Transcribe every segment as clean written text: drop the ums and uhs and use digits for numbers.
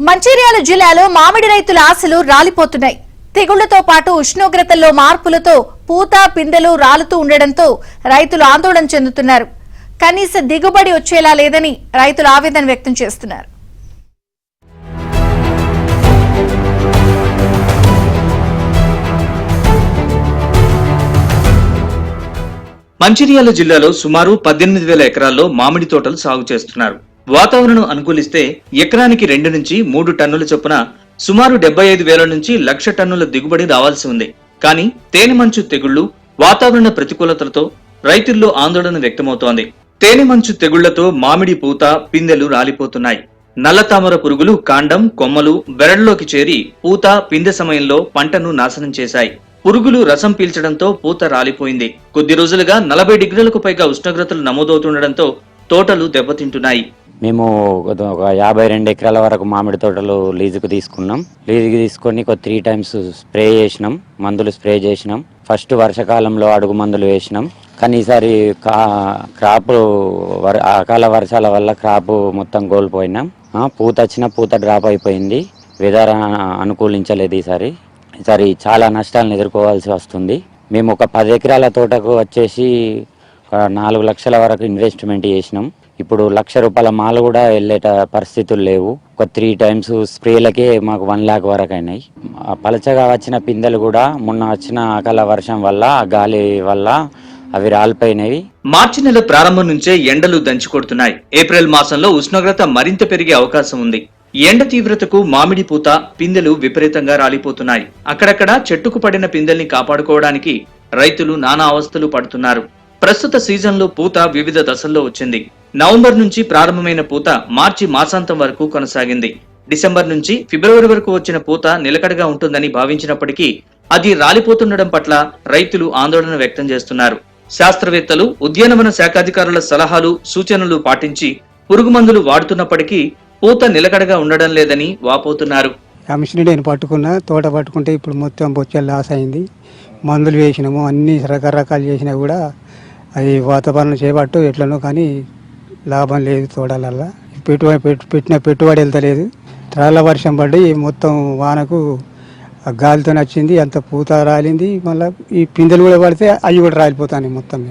మంచిర్యాల జిల్లాలో మామిడి రైతుల ఆశలు రాలిపోతున్నాయి. తెగుళ్లతో పాటు ఉష్ణోగ్రతల్లో మార్పులతో పూత పిందెలు రాలుతూ ఉండడంతో రైతులు ఆందోళన చెందుతున్నారు. కనీస దిగుబడి వచ్చేలా లేదని రైతులు ఆవేదన వ్యక్తం చేస్తున్నారు. మంచిర్యాల జిల్లాలో సుమారు 18,000 ఎకరాల్లో మామిడి తోటలు సాగు చేస్తున్నారు. వాతావరణం అనుకూలిస్తే ఎకరానికి 2 నుంచి 3 టన్నుల చొప్పున సుమారు 75,000 నుంచి 1,00,000 టన్నుల దిగుబడి రావాల్సి ఉంది. కానీ తేనె మంచు తెగుళ్లు, వాతావరణ ప్రతికూలతలతో రైతుల్లో ఆందోళన వ్యక్తమవుతోంది. తేనె మంచు తెగుళ్లతో మామిడి పూత పిందెలు రాలిపోతున్నాయి. నల్లతామర పురుగులు కాండం, కొమ్మలు, బెరడులోకి చేరి పూత పిందె సమయంలో పంటను నాశనం చేశాయి. పురుగులు రసం పీల్చడంతో పూత రాలిపోయింది. కొద్ది రోజులుగా 40 డిగ్రీలకు పైగా ఉష్ణోగ్రతలు నమోదవుతుండటంతో తోటలు దెబ్బతింటున్నాయి. మేము ఒక 52 ఎకరాల వరకు మామిడి తోటలు లీజుకు తీసుకున్నాం. లీజుకు తీసుకొని 3 టైమ్స్ స్ప్రే చేసినాం, మందులు స్ప్రే చేసినాం. ఫస్ట్ వర్షాకాలంలో అడుగు మందులు వేసినాం. కానీ ఈసారి క్రాప్ అకాల వర్షాల వల్ల క్రాప్ మొత్తం కోల్పోయినాం. పూత వచ్చిన పూత డ్రాప్ అయిపోయింది. వెదర్ అనుకూలించలేదు. ఈసారి చాలా నష్టాలను ఎదుర్కోవాల్సి వస్తుంది. మేము ఒక 10 ఎకరాల తోటకు వచ్చేసి 4 లక్షల వరకు ఇన్వెస్ట్మెంట్ చేసినాం. ఇప్పుడు 1,00,000 రూపాయల మాలు కూడా వెళ్ళేట పరిస్థితులు లేవు. ఒక 3 టైమ్స్ స్ప్రేలకే మాకు 1 లాక్ వరకు అయినాయి. పలచగా వచ్చిన పిందెలు కూడా మొన్న వచ్చిన అకాల వర్షం వల్ల, గాలి వల్ల అవి రాలిపోయినవి. మార్చి నెల ప్రారంభం నుంచే ఎండలు దంచి కొడుతున్నాయి. ఏప్రిల్ మాసంలో ఉష్ణోగ్రత మరింత పెరిగే అవకాశం ఉంది. ఎండ తీవ్రతకు మామిడి పూత పిందెలు విపరీతంగా రాలిపోతున్నాయి. అక్కడక్కడ చెట్టుకు పడిన పిందెల్ని కాపాడుకోవడానికి రైతులు నానా అవస్థలు పడుతున్నారు. ప్రస్తుత సీజన్లో పూత వివిధ దశల్లో వచ్చింది. నవంబర్ నుంచి ప్రారంభమైన పూత మార్చి మాసాంతం వరకు కొనసాగింది. డిసెంబర్ నుంచి ఫిబ్రవరి వరకు వచ్చిన పూత నిలకడగా ఉంటుందని భావించినప్పటికీ అది రాలిపోతుండడం పట్ల రైతులు ఆందోళన వ్యక్తం చేస్తున్నారు. శాస్త్రవేత్తలు, ఉద్యానవన శాఖాధికారుల సలహాలు, సూచనలు పాటించి పురుగు మందులు వాడుతున్నప్పటికీ పూత నిలకడగా ఉండడం లేదని వాపోతున్నారు. కమిషనరీ పట్టుకున్నా, తోట పట్టుకుంటే ఇప్పుడు మొత్తం బొచ్చెలు లాస్ అయింది. మందులు వేసినాము, అన్ని రకరకాలు చేసినా కూడా అది వాతావరణం చేపట్టు ఎట్లనో కానీ లాభం లేదు. తోటలల్లా పెట్టిన పెట్టుబడి వెళ్తలేదు. రాళ్ళ వర్షం పడి మొత్తం వానకు గాలితో నచ్చింది, అంత పూత రాలింది. మళ్ళీ ఈ పిందెలు కూడా పడితే అవి కూడా రాలిపోతాయి. మొత్తం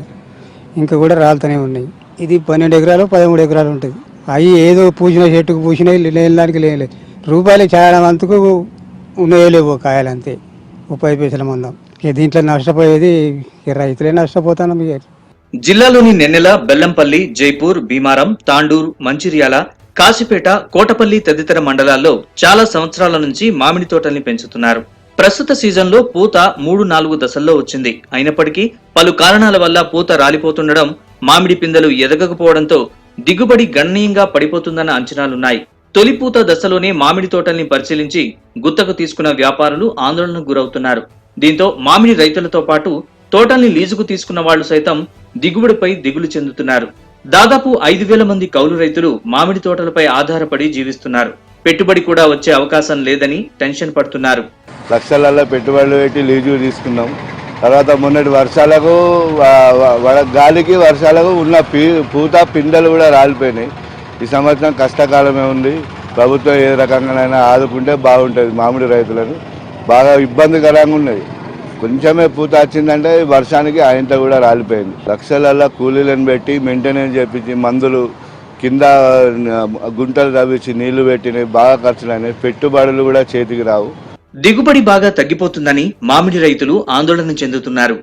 ఇంకా కూడా రాలుతూనే ఉన్నాయి. ఇది 12 ఎకరాలు 13 ఎకరాలు ఉంటుంది. అవి ఏదో పూసిన చెట్టుకు పూసినాయి, లేని లేదు. రూపాయలు చాలా మంతకు ఉన్నాయో లేవో కాయలు, అంతే 30 పైసల మందం. దీంట్లో నష్టపోయేది రైతులే నష్టపోతాను. జిల్లాలోని నెన్నెల, బెల్లంపల్లి, జైపూర్, భీమారం, తాండూరు, మంచిర్యాల, కాశీపేట, కోటపల్లి తదితర మండలాల్లో చాలా సంవత్సరాల నుంచి మామిడి తోటల్ని పెంచుతున్నారు. ప్రస్తుత సీజన్లో పూత 3-4 దశల్లో వచ్చింది. అయినప్పటికీ పలు కారణాల వల్ల పూత రాలిపోతుండడం, మామిడి పిందెలు ఎదగకపోవడంతో దిగుబడి గణనీయంగా పడిపోతుందన్న అంచనాలున్నాయి. తొలి పూత దశలోనే మామిడి తోటల్ని పరిశీలించి గుత్తకు తీసుకున్న వ్యాపారులు ఆందోళనకు గురవుతున్నారు. దీంతో మామిడి రైతులతో పాటు తోటల్ని లీజుకు తీసుకున్న వాళ్లు సైతం దిగుబడిపై దిగులు చెందుతున్నారు. దాదాపు 5,000 మంది కౌలు రైతులు మామిడి తోటలపై ఆధారపడి జీవిస్తున్నారు. పెట్టుబడి కూడా వచ్చే అవకాశం లేదని టెన్షన్ పడుతున్నారు. లక్షలలో పెట్టుబడులు పెట్టి లీజు తీసుకున్నాం. తర్వాత మొన్నటి వర్షాలకు గాలికి వర్షాలకు ఉన్న పూత పిందెలు కూడా రాలిపోయినాయి. ఈ సంవత్సరం కష్టకాలమే ఉంది. ప్రభుత్వం ఏ రకంగానైనా ఆదుకుంటే బాగుంటుంది. మామిడి రైతులను బాగా ఇబ్బందికరంగా ఉన్నది. కొంచెమే పూత వచ్చిందంటే వర్షానికి ఆయనతో కూడా రాలిపోయింది. లక్షలలో కూలీలను పెట్టి మెయింటెనెన్స్ చేపించి మందులు కింద గుంటలు తవ్వించి నీళ్లు పెట్టినాయి. బాగా ఖర్చులైనాయి. పెట్టుబడులు కూడా చేతికి రావు. దిగుబడి బాగా తగ్గిపోతుందని మామిడి రైతులు ఆందోళన చెందుతున్నారు.